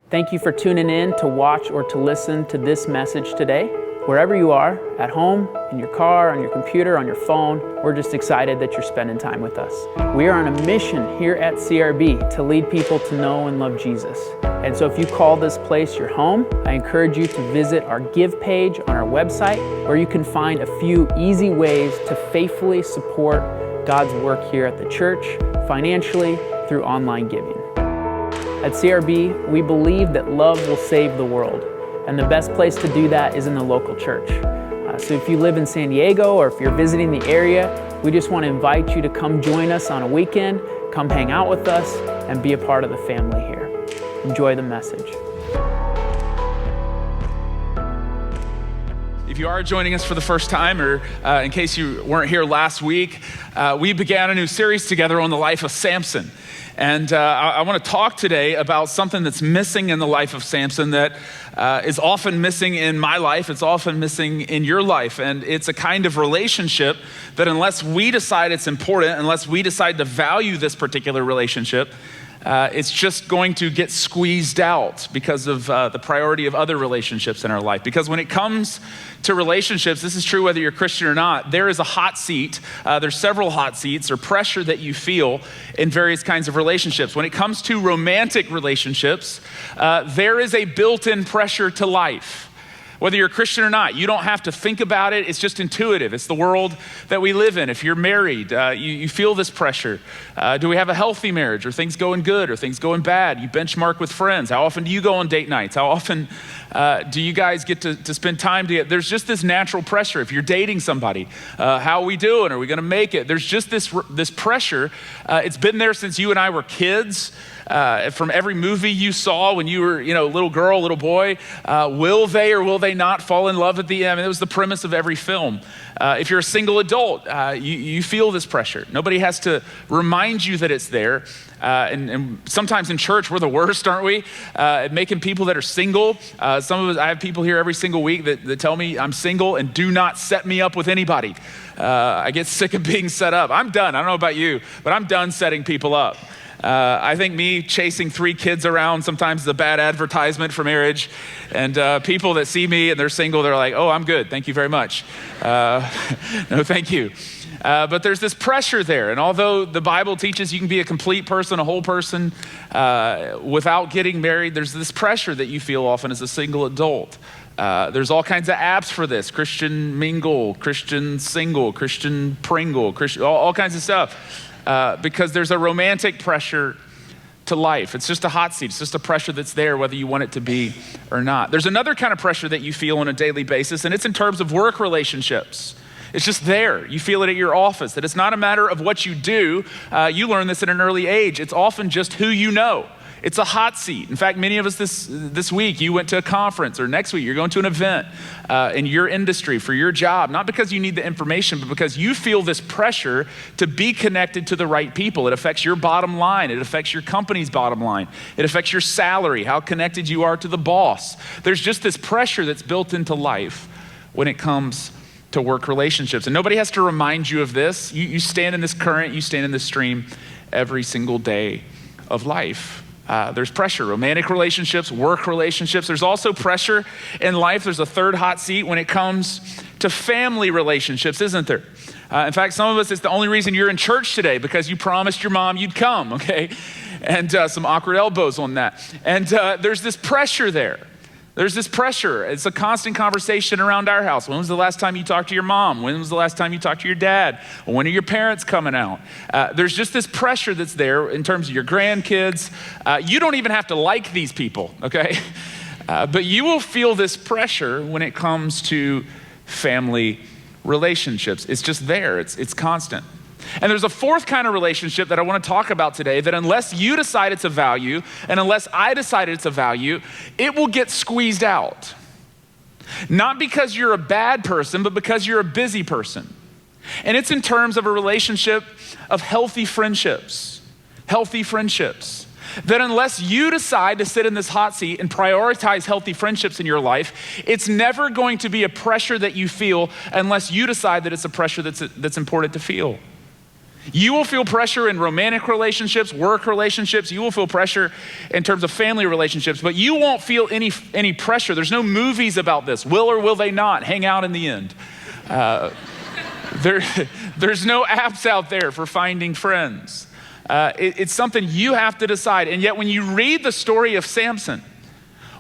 Thank you for tuning in to watch or to listen to this message today. Wherever you are, at home, in your car, on your computer, on your phone, we're just excited that you're spending time with us. We are on a mission here at CRB to lead people to know and love Jesus. And so if you call this place your home, I encourage you to visit our Give page on our website, where you can find a few easy ways to faithfully support God's work here at the church, financially, through online giving. At CRB, we believe that love will save the world, and the best place to do that is in the local church. So if you live in San Diego or if you're visiting the area, we just want to invite you to come join us on a weekend, come hang out with us, and be a part of the family here. Enjoy the message. If you are joining us for the first time, or in case you weren't here last week, we began a new series together on the life of Samson. And I want to talk today about something that's missing in the life of Samson that is often missing in my life. It's often missing in your life. And it's a kind of relationship that unless we decide it's important, unless we decide to value this particular relationship, it's just going to get squeezed out because of the priority of other relationships in our life. Because when it comes to relationships, this is true whether you're Christian or not, there is a hot seat. There's several hot seats or pressure that you feel in various kinds of relationships. When it comes to romantic relationships, there is a built-in pressure to life. Whether you're a Christian or not, you don't have to think about it. It's just intuitive. It's the world that we live in. If you're married, you feel this pressure. Do we have a healthy marriage? Are things going good? Are things going bad? You benchmark with friends. How often do you go on date nights? How often do you guys get to spend time together? There's just this natural pressure. If you're dating somebody, how are we doing? Are we going to make it? There's just this pressure. It's been there since you and I were kids. From every movie you saw when you were, little girl, little boy, will they or will they not fall in love at the end? It was the premise of every film. If you're a single adult, you feel this pressure. Nobody has to remind you that it's there. And sometimes in church, we're the worst, aren't we? At making people that are single. Some of us, I have people here every single week that tell me I'm single and do not set me up with anybody. I get sick of being set up. I'm done. I don't know about you, but I'm done setting people up. I think me chasing 3 kids around sometimes is a bad advertisement for marriage. And people that see me and they're single, they're like, oh, I'm good. Thank you very much. No, thank you. But there's this pressure there. And although the Bible teaches you can be a complete person, a whole person, without getting married, there's this pressure that you feel often as a single adult. There's all kinds of apps for this: Christian Mingle, Christian Single, Christian Pringle, all kinds of stuff. Because there's a romantic pressure to life. It's just a hot seat. It's just a pressure that's there whether you want it to be or not. There's another kind of pressure that you feel on a daily basis, and it's in terms of work relationships. It's just there. You feel it at your office, that it's not a matter of what you do. You learn this at an early age. It's often just who you know. It's a hot seat. In fact, many of us this week, you went to a conference, or next week you're going to an event in your industry for your job, not because you need the information, but because you feel this pressure to be connected to the right people. It affects your bottom line. It affects your company's bottom line. It affects your salary, how connected you are to the boss. There's just this pressure that's built into life when it comes to work relationships. And nobody has to remind you of this. You stand in this current, you stand in this stream every single day of life. There's pressure, romantic relationships, work relationships. There's also pressure in life. There's a third hot seat when it comes to family relationships, isn't there? In fact, some of us, it's the only reason you're in church today, because you promised your mom you'd come, okay? And some awkward elbows on that. And there's this pressure there. There's this pressure. It's a constant conversation around our house. When was the last time you talked to your mom? When was the last time you talked to your dad? When are your parents coming out? There's just this pressure that's there in terms of your grandkids. You don't even have to like these people, okay? But you will feel this pressure when it comes to family relationships. It's just there. It's constant. And there's a fourth kind of relationship that I want to talk about today that unless you decide it's a value, and unless I decide it's a value, it will get squeezed out. Not because you're a bad person, but because you're a busy person. And it's in terms of a relationship of healthy friendships. Healthy friendships. That unless you decide to sit in this hot seat and prioritize healthy friendships in your life, it's never going to be a pressure that you feel unless you decide that it's a pressure that's important to feel. You will feel pressure in romantic relationships, work relationships. You will feel pressure in terms of family relationships, but you won't feel any pressure. There's no movies about this. Will or will they not hang out in the end? There's no apps out there for finding friends. It's something you have to decide. And yet when you read the story of Samson,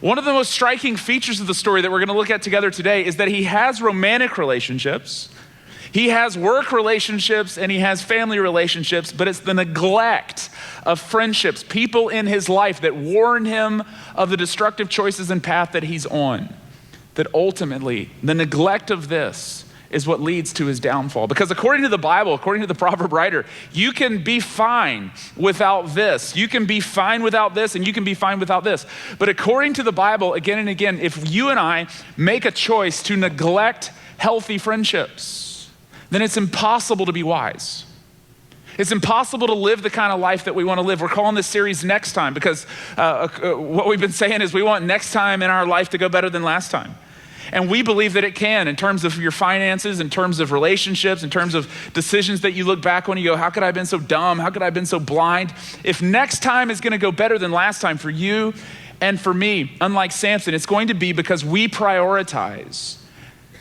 one of the most striking features of the story that we're going to look at together today is that he has romantic relationships, he has work relationships, and he has family relationships, but it's the neglect of friendships, people in his life that warn him of the destructive choices and path that he's on, that ultimately the neglect of this is what leads to his downfall. Because according to the Bible, according to the proverb writer, you can be fine without this. You can be fine without this, and you can be fine without this. But according to the Bible, again and again, if you and I make a choice to neglect healthy friendships, then it's impossible to be wise. It's impossible to live the kind of life that we want to live. We're calling this series Next Time because what we've been saying is we want next time in our life to go better than last time. And we believe that it can in terms of your finances, in terms of relationships, in terms of decisions that you look back on and you go, how could I have been so dumb? How could I have been so blind? If next time is going to go better than last time for you and for me, unlike Samson, it's going to be because we prioritize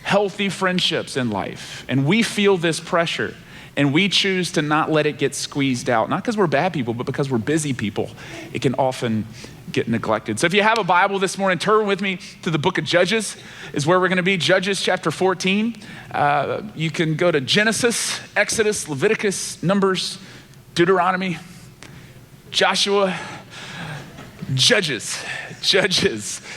healthy friendships in life. And we feel this pressure and we choose to not let it get squeezed out. Not because we're bad people, but because we're busy people. It can often get neglected. So if you have a Bible this morning, turn with me to the book of Judges is where we're going to be. Judges chapter 14. You can go to Genesis, Exodus, Leviticus, Numbers, Deuteronomy, Joshua, Judges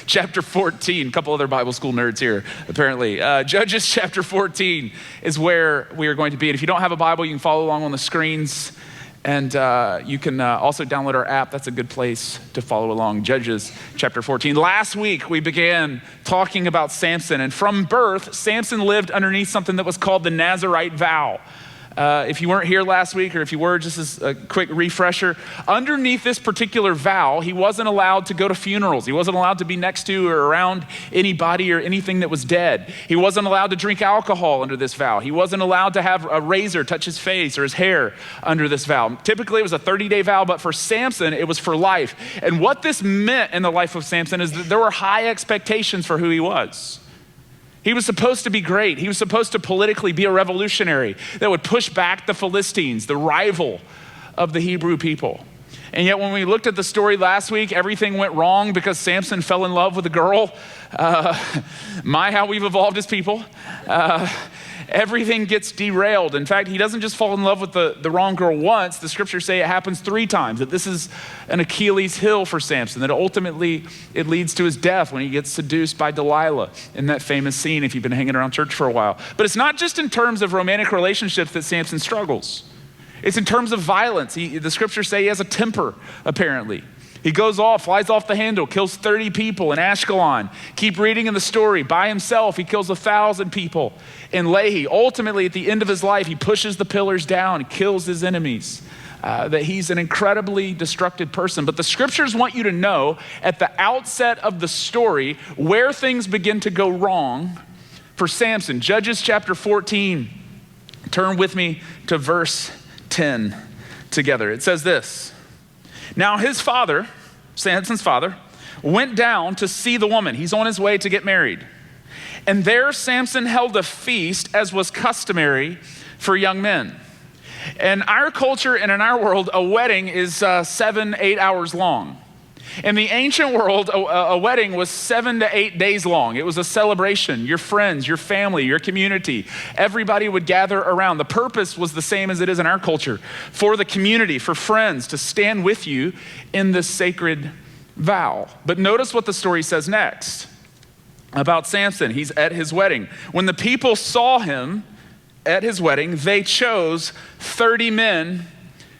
chapter 14. A couple other Bible school nerds here, apparently. Judges chapter 14 is where we are going to be. And if you don't have a Bible, you can follow along on the screens. And you can also download our app. That's a good place to follow along. Judges chapter 14. Last week, we began talking about Samson. And from birth, Samson lived underneath something that was called the Nazirite vow. If you weren't here last week, or if you were, just as a quick refresher, underneath this particular vow, he wasn't allowed to go to funerals. He wasn't allowed to be next to or around anybody or anything that was dead. He wasn't allowed to drink alcohol under this vow. He wasn't allowed to have a razor touch his face or his hair under this vow. Typically, it was a 30-day vow, but for Samson, it was for life. And what this meant in the life of Samson is that there were high expectations for who he was. He was supposed to be great. He was supposed to politically be a revolutionary that would push back the Philistines, the rival of the Hebrew people. And yet when we looked at the story last week, everything went wrong because Samson fell in love with a girl. How we've evolved as people. Everything gets derailed. In fact, he doesn't just fall in love with the wrong girl once. The scriptures say it happens 3 times, that this is an Achilles heel for Samson, that ultimately it leads to his death when he gets seduced by Delilah in that famous scene if you've been hanging around church for a while. But it's not just in terms of romantic relationships that Samson struggles. It's in terms of violence. The scriptures say he has a temper, apparently. He goes off, flies off the handle, kills 30 people in Ashkelon. Keep reading in the story. By himself, he kills 1,000 people in Lehi. Ultimately, at the end of his life, he pushes the pillars down, kills his enemies. That he's an incredibly destructive person. But the scriptures want you to know at the outset of the story where things begin to go wrong for Samson. Judges chapter 14. Turn with me to verse 10 together. It says this. Now his father, Samson's father, went down to see the woman. He's on his way to get married. And there Samson held a feast as was customary for young men. In our culture and in our world, a wedding is 7-8 hours long. In the ancient world, a wedding was 7 to 8 days long. It was a celebration. Your friends, your family, your community, everybody would gather around. The purpose was the same as it is in our culture, for the community, for friends to stand with you in this sacred vow. But notice what the story says next about Samson. He's at his wedding. When the people saw him at his wedding, they chose 30 men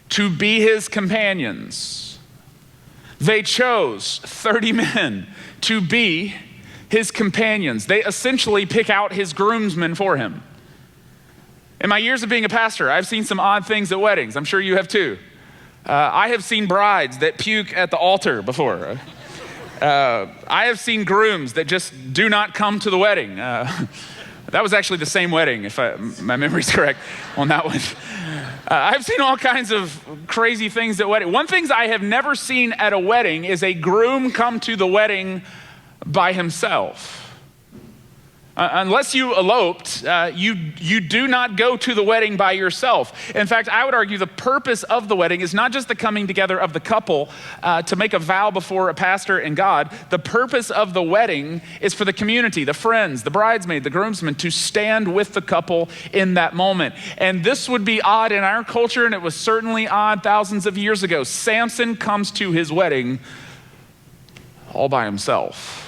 to be his companions. They chose 30 men to be his companions. They essentially pick out his groomsmen for him. In my years of being a pastor, I've seen some odd things at weddings. I'm sure you have too. I have seen brides that puke at the altar before. I have seen grooms that just do not come to the wedding. That was actually the same wedding, if my memory's correct on that one. I've seen all kinds of crazy things at weddings. One thing I have never seen at a wedding is a groom come to the wedding by himself. Unless you eloped, you do not go to the wedding by yourself. In fact, I would argue the purpose of the wedding is not just the coming together of the couple to make a vow before a pastor and God. The purpose of the wedding is for the community, the friends, the bridesmaid, the groomsmen, to stand with the couple in that moment. And this would be odd in our culture, and it was certainly odd thousands of years ago. Samson comes to his wedding all by himself.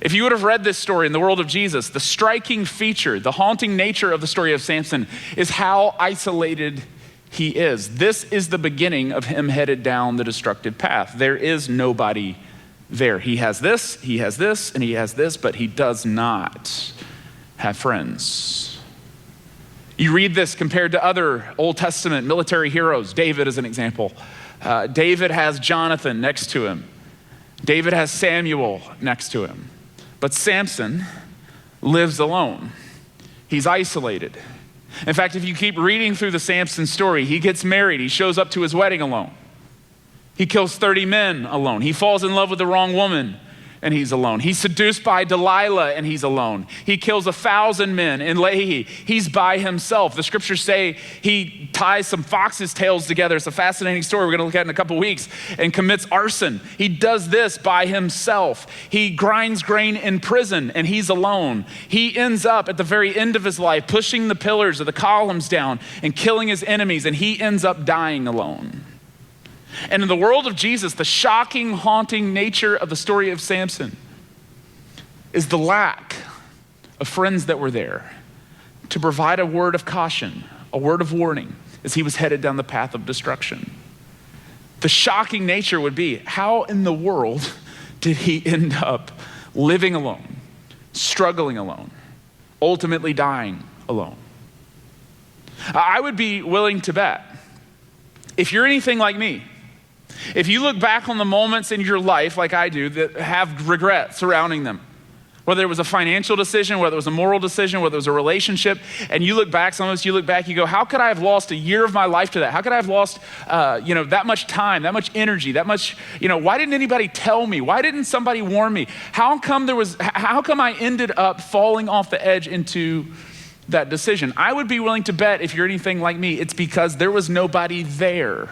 If you would have read this story in the world of Jesus, the striking feature, the haunting nature of the story of Samson is how isolated he is. This is the beginning of him headed down the destructive path. There is nobody there. He has this, and he has this, but he does not have friends. You read this compared to other Old Testament military heroes. David is an example. David has Jonathan next to him. David has Samuel next to him. But Samson lives alone. He's isolated. In fact, if you keep reading through the Samson story, he gets married. He shows up to his wedding alone. He kills 30 men alone. He falls in love with the wrong woman, and he's alone. He's seduced by Delilah, and he's alone. He kills 1,000 men in Lehi. He's by himself. The scriptures say he ties some foxes' tails together. It's a fascinating story we're going to look at in a couple weeks, and commits arson. He does this by himself. He grinds grain in prison, and he's alone. He ends up at the very end of his life pushing the pillars of the columns down and killing his enemies, and he ends up dying alone. And in the world of Jesus, the shocking, haunting nature of the story of Samson is the lack of friends that were there to provide a word of caution, a word of warning as he was headed down the path of destruction. The shocking nature would be, how in the world did he end up living alone, struggling alone, ultimately dying alone? I would be willing to bet, if you're anything like me, if you look back on the moments in your life, like I do, that have regret surrounding them, whether it was a financial decision, whether it was a moral decision, whether it was a relationship, and you look back, some of us, you look back, you go, how could I have lost a year of my life to that? How could I have lost, that much time, that much energy, that much, why didn't anybody tell me? Why didn't somebody warn me? How come I ended up falling off the edge into that decision? I would be willing to bet, if you're anything like me, it's because there was nobody there.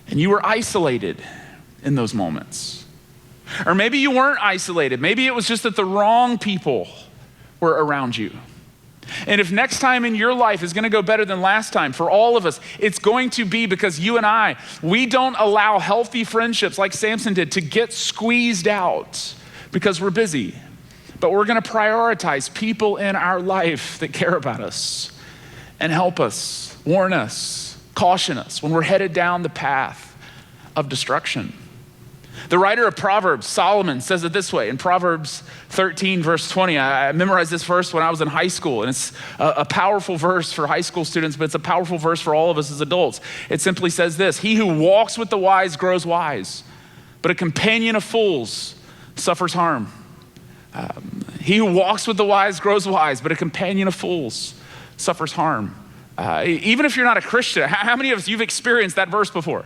And you were isolated in those moments. Or maybe you weren't isolated. Maybe it was just that the wrong people were around you. And if next time in your life is going to go better than last time, for all of us, it's going to be because you and we don't allow healthy friendships like Samson did to get squeezed out because we're busy. But we're going to prioritize people in our life that care about us and help us, warn us, caution us when we're headed down the path of destruction. The writer of Proverbs, Solomon, says it this way in Proverbs 13, verse 20. I memorized this verse when I was in high school, and it's a powerful verse for high school students, but it's a powerful verse for all of us as adults. It simply says this: he who walks with the wise grows wise, but a companion of fools suffers harm. He who walks with the wise grows wise, but a companion of fools suffers harm. Even if you're not a Christian, how many of us, you've experienced that verse before?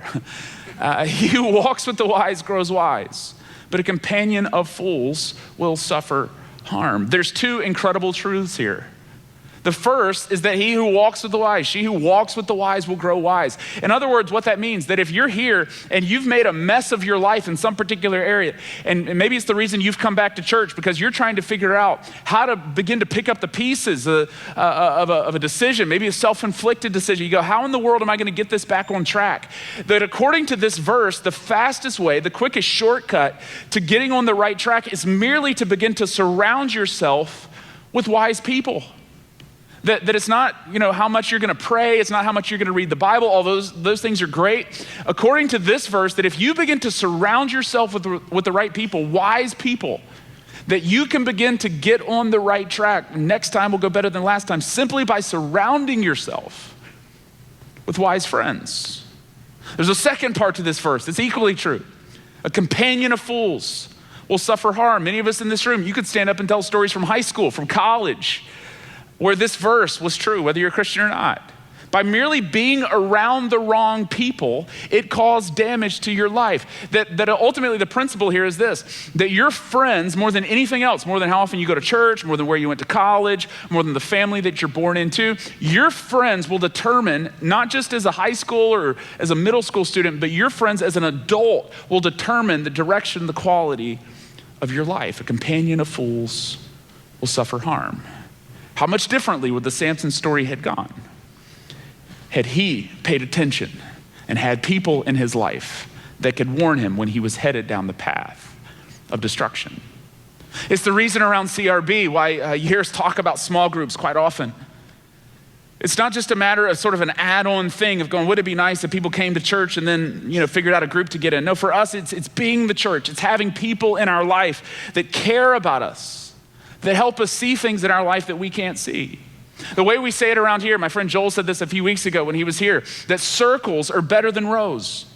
He who walks with the wise grows wise, but a companion of fools will suffer harm. There's two incredible truths here. The first is that he who walks with the wise, she who walks with the wise will grow wise. In other words, what that means, that if you're here and you've made a mess of your life in some particular area, and maybe it's the reason you've come back to church because you're trying to figure out how to begin to pick up the pieces of a decision, maybe a self-inflicted decision. You go, how in the world am I going to get this back on track? That according to this verse, the fastest way, the quickest shortcut to getting on the right track is merely to begin to surround yourself with wise people. That it's not, how much you're going to pray. It's not how much you're going to read the Bible. All those things are great. According to this verse, that if you begin to surround yourself with the right people, wise people, that you can begin to get on the right track. Next time will go better than last time, simply by surrounding yourself with wise friends. There's a second part to this verse that's equally true. A companion of fools will suffer harm. Many of us in this room, you could stand up and tell stories from high school, from college, where this verse was true, whether you're a Christian or not. By merely being around the wrong people, it caused damage to your life. That ultimately the principle here is this, that your friends, more than anything else, more than how often you go to church, more than where you went to college, more than the family that you're born into, your friends will determine, not just as a high school or as a middle school student, but your friends as an adult will determine the direction, the quality of your life. A companion of fools will suffer harm. How much differently would the Samson story had gone had he paid attention and had people in his life that could warn him when he was headed down the path of destruction? It's the reason around CRB why you hear us talk about small groups quite often. It's not just a matter of sort of an add-on thing of going, would it be nice if people came to church and then, figured out a group to get in? No, for us, it's being the church. It's having people in our life that care about us, that help us see things in our life that we can't see. The way we say it around here, my friend Joel said this a few weeks ago when he was here, that circles are better than rows.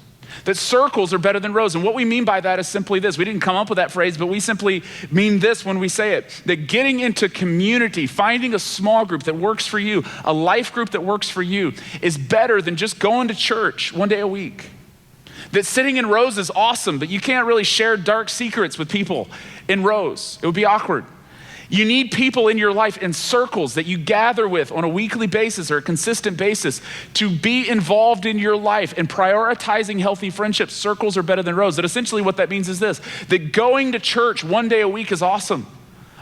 That circles are better than rows. And what we mean by that is simply this. We didn't come up with that phrase, but we simply mean this when we say it. That getting into community, finding a small group that works for you, a life group that works for you, is better than just going to church one day a week. That sitting in rows is awesome, but you can't really share dark secrets with people in rows. It would be awkward. You need people in your life in circles that you gather with on a weekly basis or a consistent basis to be involved in your life and prioritizing healthy friendships. Circles are better than rows. That essentially what that means is this, that going to church one day a week is awesome.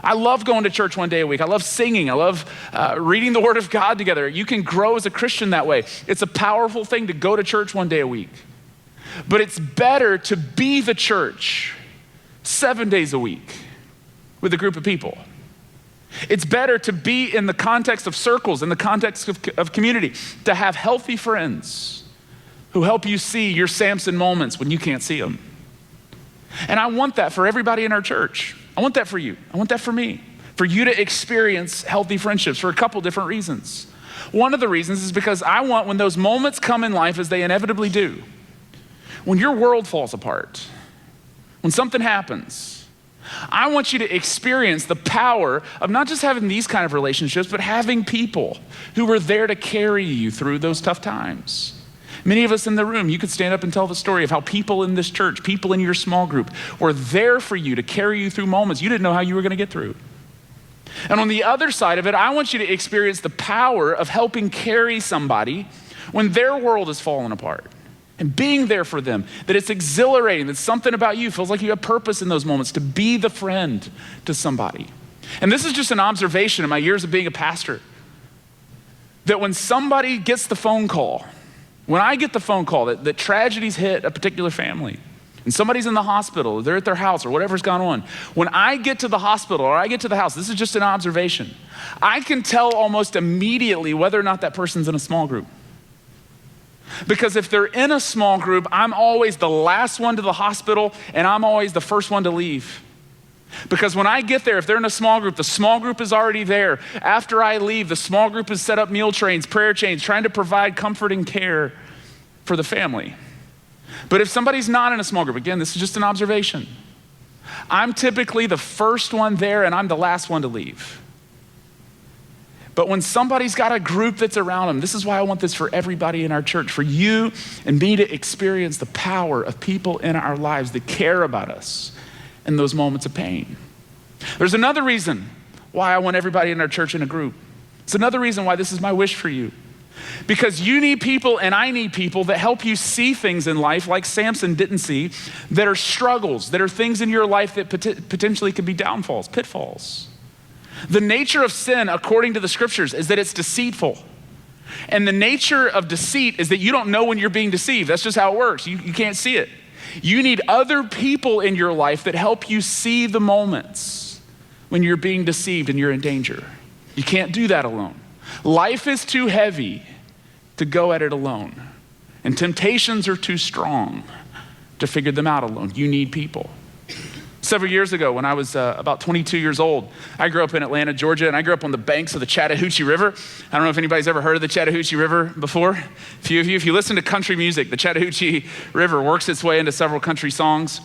I love going to church one day a week. I love singing. I love reading the Word of God together. You can grow as a Christian that way. It's a powerful thing to go to church one day a week. But it's better to be the church 7 days a week with a group of people. It's better to be in the context of circles, in the context of community, to have healthy friends who help you see your Samson moments when you can't see them. And I want that for everybody in our church. I want that for you. I want that for me. For you to experience healthy friendships for a couple different reasons. One of the reasons is because I want, when those moments come in life, as they inevitably do, when your world falls apart, when something happens, I want you to experience the power of not just having these kind of relationships, but having people who are there to carry you through those tough times. Many of us in the room, you could stand up and tell the story of how people in this church, people in your small group, were there for you to carry you through moments you didn't know how you were going to get through. And on the other side of it, I want you to experience the power of helping carry somebody when their world is falling apart. And being there for them, that it's exhilarating, that something about you feels like you have purpose in those moments to be the friend to somebody. And this is just an observation in my years of being a pastor, that when somebody gets the phone call, when I get the phone call that tragedies hit a particular family, and somebody's in the hospital, or they're at their house, or whatever's gone on, when I get to the hospital or I get to the house, this is just an observation, I can tell almost immediately whether or not that person's in a small group. Because if they're in a small group, I'm always the last one to the hospital and I'm always the first one to leave. Because when I get there, if they're in a small group, the small group is already there. After I leave, the small group has set up meal trains, prayer chains, trying to provide comfort and care for the family. But if somebody's not in a small group, again, this is just an observation, I'm typically the first one there and I'm the last one to leave. But when somebody's got a group that's around them, this is why I want this for everybody in our church, for you and me to experience the power of people in our lives that care about us in those moments of pain. There's another reason why I want everybody in our church in a group. It's another reason why this is my wish for you. Because you need people and I need people that help you see things in life like Samson didn't see, that are struggles, that are things in your life that potentially could be downfalls, pitfalls. The nature of sin, according to the scriptures, is that it's deceitful. And the nature of deceit is that you don't know when you're being deceived. That's just how it works. You can't see it. You need other people in your life that help you see the moments when you're being deceived and you're in danger. You can't do that alone. Life is too heavy to go at it alone. And temptations are too strong to figure them out alone. You need people. Several years ago, when I was about 22 years old, I grew up in Atlanta, Georgia, and I grew up on the banks of the Chattahoochee River. I don't know if anybody's ever heard of the Chattahoochee River before. A few of you, if you listen to country music, the Chattahoochee River works its way into several country songs.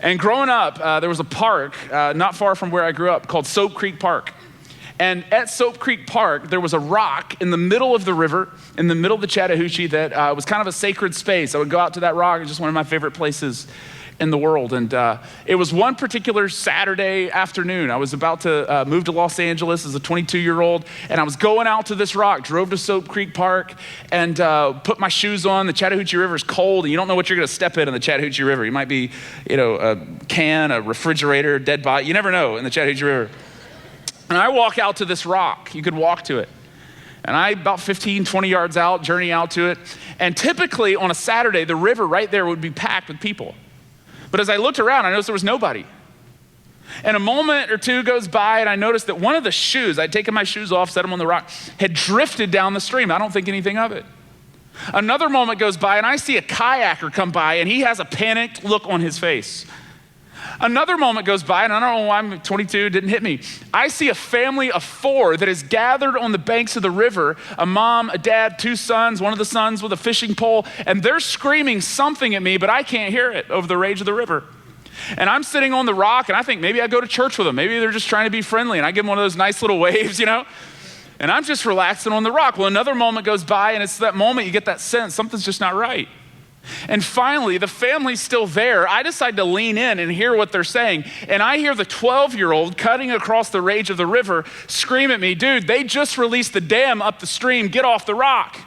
And growing up, there was a park not far from where I grew up called Soap Creek Park. And at Soap Creek Park, there was a rock in the middle of the river, in the middle of the Chattahoochee that was kind of a sacred space. I would go out to that rock. It's just one of my favorite places in the world. And it was one particular Saturday afternoon. I was about to move to Los Angeles as a 22-year-old, and I was going out to this rock, drove to Soap Creek Park, and put my shoes on. The Chattahoochee River is cold, and you don't know what you're going to step in the Chattahoochee River. You might be, a can, a refrigerator, dead body. You never know in the Chattahoochee River. And I walk out to this rock. You could walk to it. And I, about 15, 20 yards out, journey out to it. And typically on a Saturday, the river right there would be packed with people. But as I looked around, I noticed there was nobody. And a moment or two goes by, and I noticed that one of the shoes, I'd taken my shoes off, set them on the rock, had drifted down the stream. I don't think anything of it. Another moment goes by, and I see a kayaker come by, and he has a panicked look on his face. Another moment goes by, and I don't know why I'm 22, it didn't hit me. I see a family of 4 that is gathered on the banks of the river, a mom, a dad, 2 sons, one of the sons with a fishing pole, and they're screaming something at me, but I can't hear it over the rage of the river. And I'm sitting on the rock, and I think maybe I go to church with them. Maybe they're just trying to be friendly, and I give them one of those nice little waves, And I'm just relaxing on the rock. Well, another moment goes by, and it's that moment you get that sense something's just not right. And finally, the family's still there. I decide to lean in and hear what they're saying. And I hear the 12-year-old cutting across the rage of the river scream at me, "Dude, they just released the dam up the stream. Get off the rock."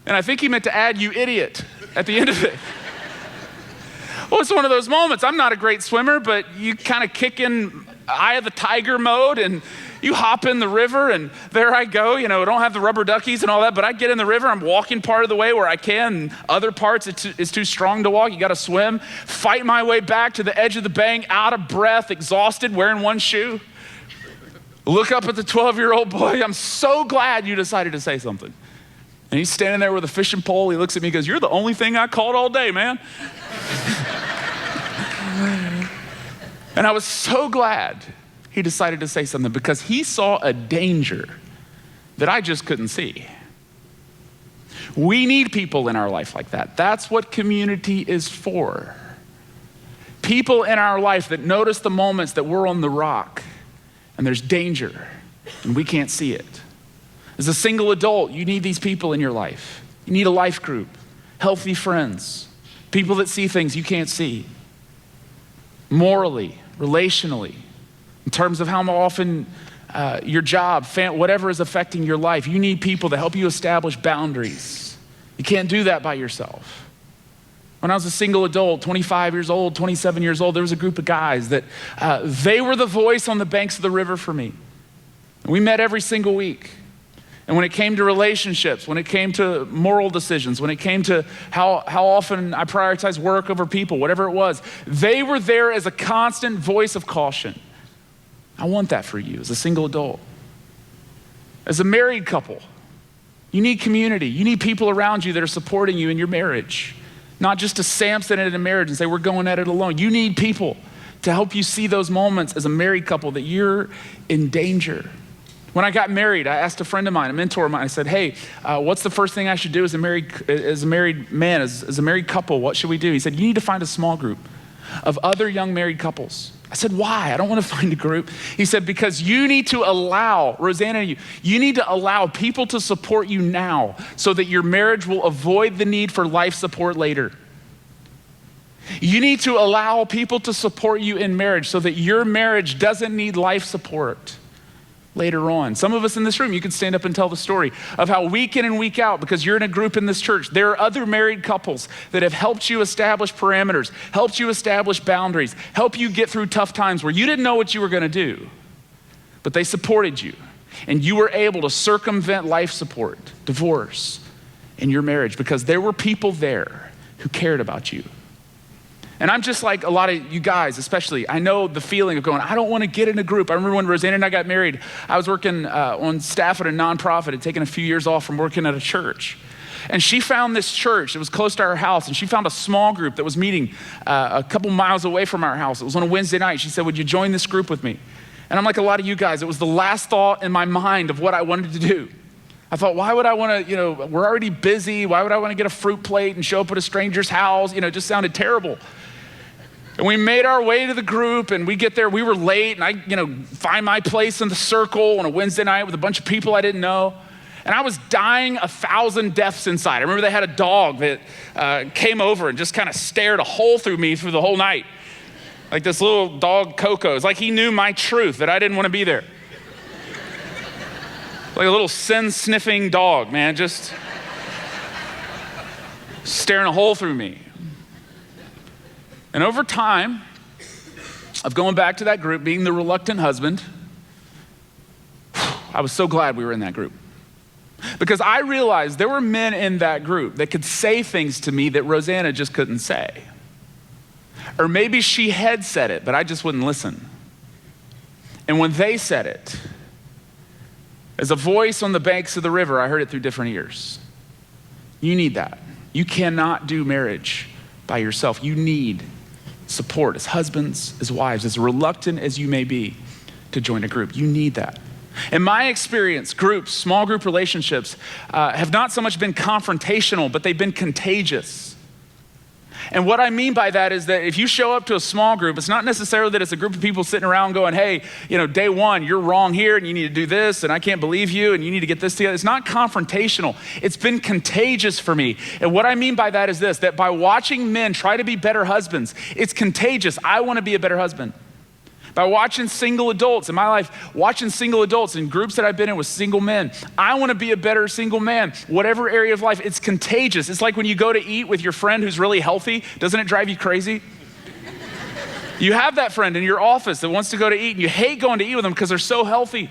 And I think he meant to add, "You idiot," at the end of it. Well, it's one of those moments. I'm not a great swimmer, but you kind of kick in eye of the tiger mode and you hop in the river, and there I go. I don't have the rubber duckies and all that, but I get in the river. I'm walking part of the way where I can, and other parts it's too strong to walk. You got to swim. Fight my way back to the edge of the bank, out of breath, exhausted, wearing one shoe. Look up at the 12-year-old boy. "I'm so glad you decided to say something." And he's standing there with a fishing pole. He looks at me and goes, "You're the only thing I caught all day, man." And I was so glad he decided to say something, because he saw a danger that I just couldn't see. We need people in our life like that. That's what community is for. People in our life that notice the moments that we're on the rock and there's danger and we can't see it. As a single adult, you need these people in your life. You need a life group, healthy friends, people that see things you can't see. Morally, relationally, in terms of how often your job, whatever is affecting your life, you need people to help you establish boundaries. You can't do that by yourself. When I was a single adult, 25 years old, 27 years old, there was a group of guys that they were the voice on the banks of the river for me. And we met every single week. And when it came to relationships, when it came to moral decisions, when it came to how often I prioritized work over people, whatever it was, they were there as a constant voice of caution. I want that for you as a single adult. As a married couple, you need community. You need people around you that are supporting you in your marriage. Not just a Samson in a marriage and say, "We're going at it alone." You need people to help you see those moments as a married couple that you're in danger. When I got married, I asked a friend of mine, a mentor of mine, I said, "Hey, what's the first thing I should do as a married man, as a married couple? What should we do?" He said, "You need to find a small group of other young married couples." I said, "Why? I don't want to find a group." He said, "Because you need to allow, Rosanna, you need to allow people to support you now so that your marriage will avoid the need for life support later. You need to allow people to support you in marriage so that your marriage doesn't need life support later on." Some of us in this room, you can stand up and tell the story of how week in and week out, because you're in a group in this church, there are other married couples that have helped you establish parameters, helped you establish boundaries, helped you get through tough times where you didn't know what you were going to do, but they supported you, and you were able to circumvent life support, divorce in your marriage, because there were people there who cared about you. And I'm just like a lot of you guys, especially, I know the feeling of going, I don't want to get in a group. I remember when Rosanna and I got married, I was working on staff at a nonprofit, had taken a few years off from working at a church. And she found this church, it was close to our house, and she found a small group that was meeting a couple miles away from our house. It was on a Wednesday night. She said, "Would you join this group with me?" And I'm like a lot of you guys, it was the last thought in my mind of what I wanted to do. I thought, why would I want to, we're already busy. Why would I want to get a fruit plate and show up at a stranger's house? It just sounded terrible. And we made our way to the group, and we get there. We were late, and I, find my place in the circle on a Wednesday night with a bunch of people I didn't know. And I was dying 1,000 deaths inside. I remember they had a dog that came over and just kind of stared a hole through me through the whole night. Like this little dog, Coco. It's like he knew my truth, that I didn't want to be there. Like a little sin-sniffing dog, man, just staring a hole through me. And over time of going back to that group, being the reluctant husband, I was so glad we were in that group. Because I realized there were men in that group that could say things to me that Rosanna just couldn't say. Or maybe she had said it, but I just wouldn't listen. And when they said it, as a voice on the banks of the river, I heard it through different ears. You need that. You cannot do marriage by yourself. You need support as husbands, as wives, as reluctant as you may be to join a group. You need that. In my experience, groups, small group relationships have not so much been confrontational, but they've been contagious. And what I mean by that is that if you show up to a small group, it's not necessarily that it's a group of people sitting around going, hey, day one, you're wrong here and you need to do this and I can't believe you and you need to get this together. It's not confrontational. It's been contagious for me. And what I mean by that is this, that by watching men try to be better husbands, it's contagious. I want to be a better husband. By watching single adults in my life, watching single adults in groups that I've been in with single men, I want to be a better single man. Whatever area of life, it's contagious. It's like when you go to eat with your friend who's really healthy, doesn't it drive you crazy? You have that friend in your office that wants to go to eat and you hate going to eat with them because they're so healthy.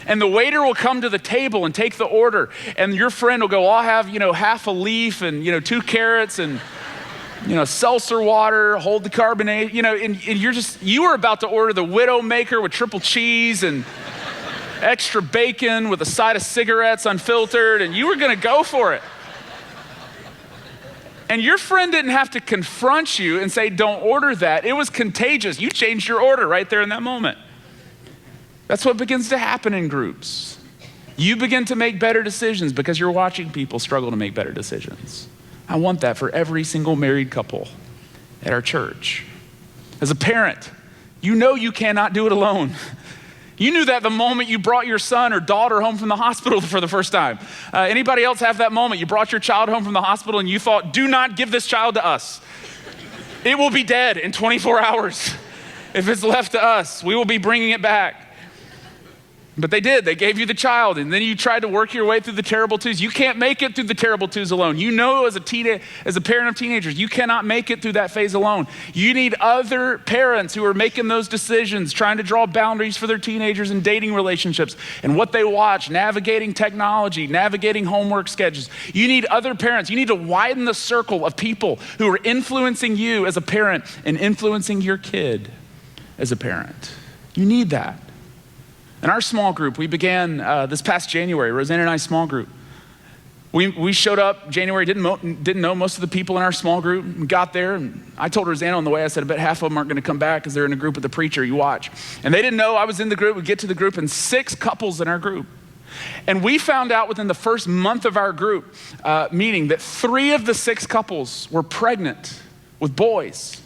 And the waiter will come to the table and take the order and your friend will go, I'll have, half a leaf and, 2 carrots and seltzer water, hold the carbonate, and you were about to order the Widowmaker with triple cheese and extra bacon with a side of cigarettes unfiltered, and you were gonna go for it. And your friend didn't have to confront you and say, don't order that. It was contagious. You changed your order right there in that moment. That's what begins to happen in groups. You begin to make better decisions because you're watching people struggle to make better decisions. I want that for every single married couple at our church. As a parent, you cannot do it alone. You knew that the moment you brought your son or daughter home from the hospital for the first time. Anybody else have that moment? You brought your child home from the hospital and you thought, do not give this child to us. It will be dead in 24 hours. If it's left to us, we will be bringing it back. But they did. They gave you the child, and then you tried to work your way through the terrible twos. You can't make it through the terrible twos alone. As a parent of teenagers, you cannot make it through that phase alone. You need other parents who are making those decisions, trying to draw boundaries for their teenagers in dating relationships and what they watch, navigating technology, navigating homework schedules. You need other parents. You need to widen the circle of people who are influencing you as a parent and influencing your kid as a parent. You need that. In our small group, we began this past January, Rosanna and I's small group. We showed up January, didn't know most of the people in our small group. We got there, and I told Rosanna on the way, I said, I bet half of them aren't gonna come back because they're in a group with the preacher, you watch. And they didn't know I was in the group. We get to the group, and 6 couples in our group. And we found out within the first month of our group meeting that 3 of the 6 couples were pregnant with boys.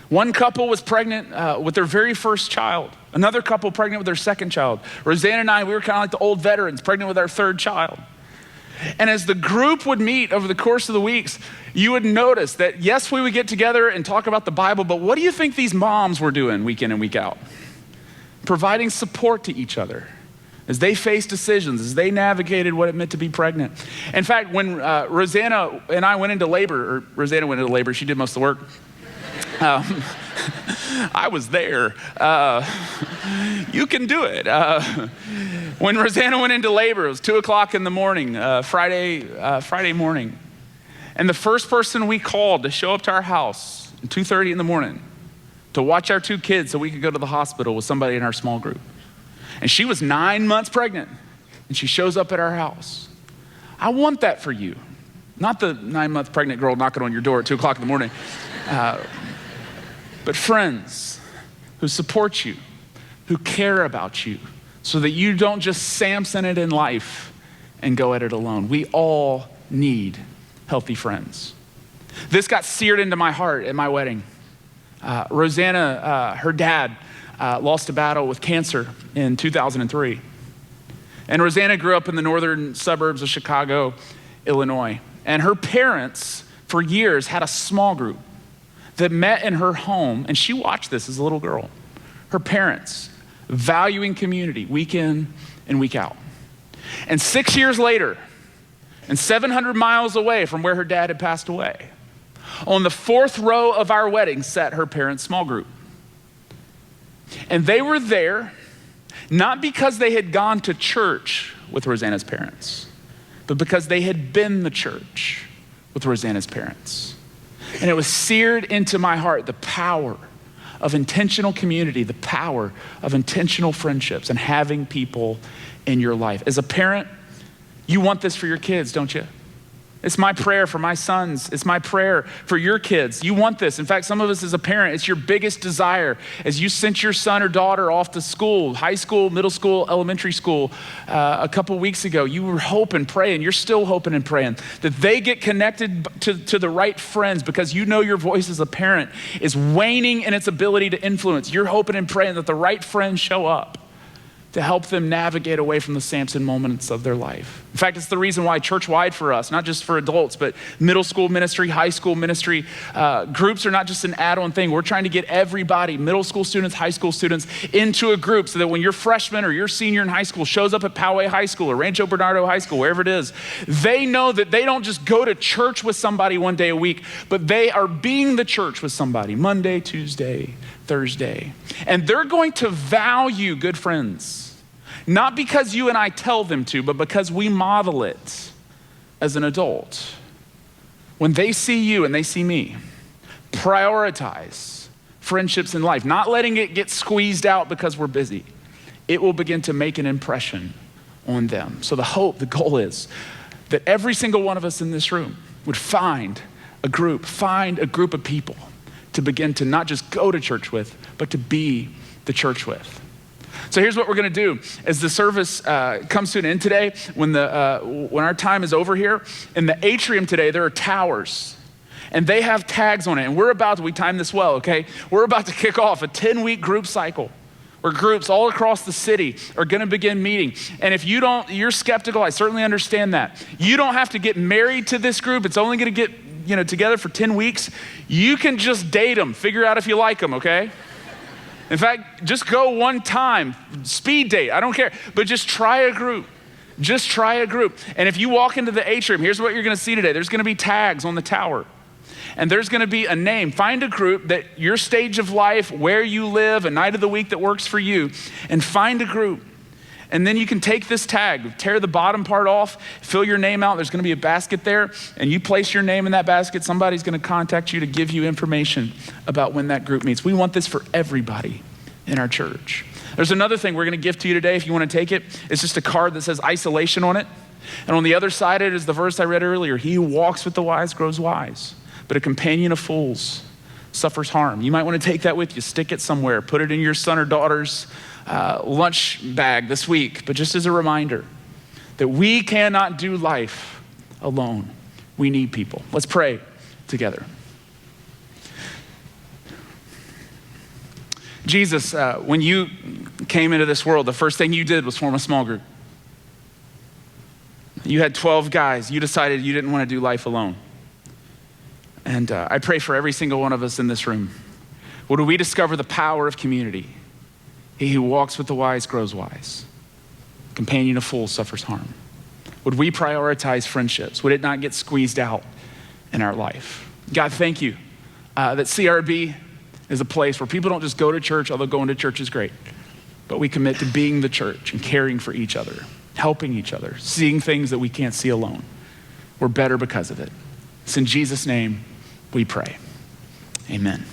One couple was pregnant with their very first child. Another couple pregnant with their second child. Rosanna and I, we were kind of like the old veterans, pregnant with our 3rd child. And as the group would meet over the course of the weeks, you would notice that yes, we would get together and talk about the Bible, but what do you think these moms were doing week in and week out? Providing support to each other as they faced decisions, as they navigated what it meant to be pregnant. In fact, when Rosanna and I went into labor, or Rosanna went into labor, she did most of the work. I was there. You can do it. When Rosanna went into labor, it was 2:00 in the morning, Friday morning. And the first person we called to show up to our house at 2:30 in the morning to watch our 2 kids so we could go to the hospital was somebody in our small group. And she was 9 months pregnant, and she shows up at our house. I want that for you. Not the 9-month pregnant girl knocking on your door at 2:00 in the morning. But friends who support you, who care about you, so that you don't just Samson it in life and go at it alone. We all need healthy friends. This got seared into my heart at my wedding. Rosanna, her dad, lost a battle with cancer in 2003. And Rosanna grew up in the northern suburbs of Chicago, Illinois. And her parents, for years, had a small group that met in her home, and she watched this as a little girl. Her parents valuing community week in and week out. And 6 years later, and 700 miles away from where her dad had passed away, on the fourth row of our wedding sat her parents' small group. And they were there not because they had gone to church with Rosanna's parents, but because they had been the church with Rosanna's parents. And it was seared into my heart, the power of intentional community, the power of intentional friendships and having people in your life. As a parent, you want this for your kids, don't you? It's my prayer for my sons. It's my prayer for your kids. You want this. In fact, some of us as a parent, it's your biggest desire as you sent your son or daughter off to school, high school, middle school, elementary school, a couple weeks ago. You were hoping, praying, you're still hoping and praying that they get connected to the right friends because you know your voice as a parent is waning in its ability to influence. You're hoping and praying that the right friends show up to help them navigate away from the Samson moments of their life. In fact, it's the reason why church-wide for us, not just for adults, but middle school ministry, high school ministry, groups are not just an add-on thing. We're trying to get everybody, middle school students, high school students, into a group so that when your freshman or your senior in high school shows up at Poway High School or Rancho Bernardo High School, wherever it is, they know that they don't just go to church with somebody one day a week, but they are being the church with somebody Monday, Tuesday, Thursday. And they're going to value good friends. Not because you and I tell them to, but because we model it as an adult. When they see you and they see me, prioritize friendships in life, not letting it get squeezed out because we're busy. It will begin to make an impression on them. So the goal is that every single one of us in this room would find a group of people to begin to not just go to church with, but to be the church with. So here's what we're gonna do. As the service comes to an end today, when our time is over here, in the atrium today, there are towers. And they have tags on it. And we time this well, okay? We're about to kick off a 10-week group cycle where groups all across the city are gonna begin meeting. And if you're skeptical, I certainly understand that. You don't have to get married to this group. It's only gonna get together for 10 weeks. You can just date them, figure out if you like them, okay? In fact, just go one time, speed date, I don't care, but just try a group. Just try a group. And if you walk into the atrium, here's what you're gonna see today. There's gonna be tags on the tower. And there's gonna be a name. Find a group that your stage of life, where you live, a night of the week that works for you, and find a group. And then you can take this tag, tear the bottom part off, fill your name out. There's gonna be a basket there, and you place your name in that basket. Somebody's gonna contact you to give you information about when that group meets. We want this for everybody in our church. There's another thing we're gonna give to you today if you wanna take it. It's just a card that says isolation on it. And on the other side of it is the verse I read earlier. He who walks with the wise grows wise, but a companion of fools suffers harm. You might wanna take that with you, stick it somewhere, put it in your son or daughter's lunch bag this week, but just as a reminder that we cannot do life alone. We need people. Let's pray together. Jesus, when you came into this world, the first thing you did was form a small group. You had 12 guys. You decided you didn't want to do life alone. And I pray for every single one of us in this room. Would we discover the power of community? He who walks with the wise grows wise. Companion of fools suffers harm. Would we prioritize friendships? Would it not get squeezed out in our life? God, thank you that CRB is a place where people don't just go to church, although going to church is great, but we commit to being the church and caring for each other, helping each other, seeing things that we can't see alone. We're better because of it. It's in Jesus' name we pray. Amen.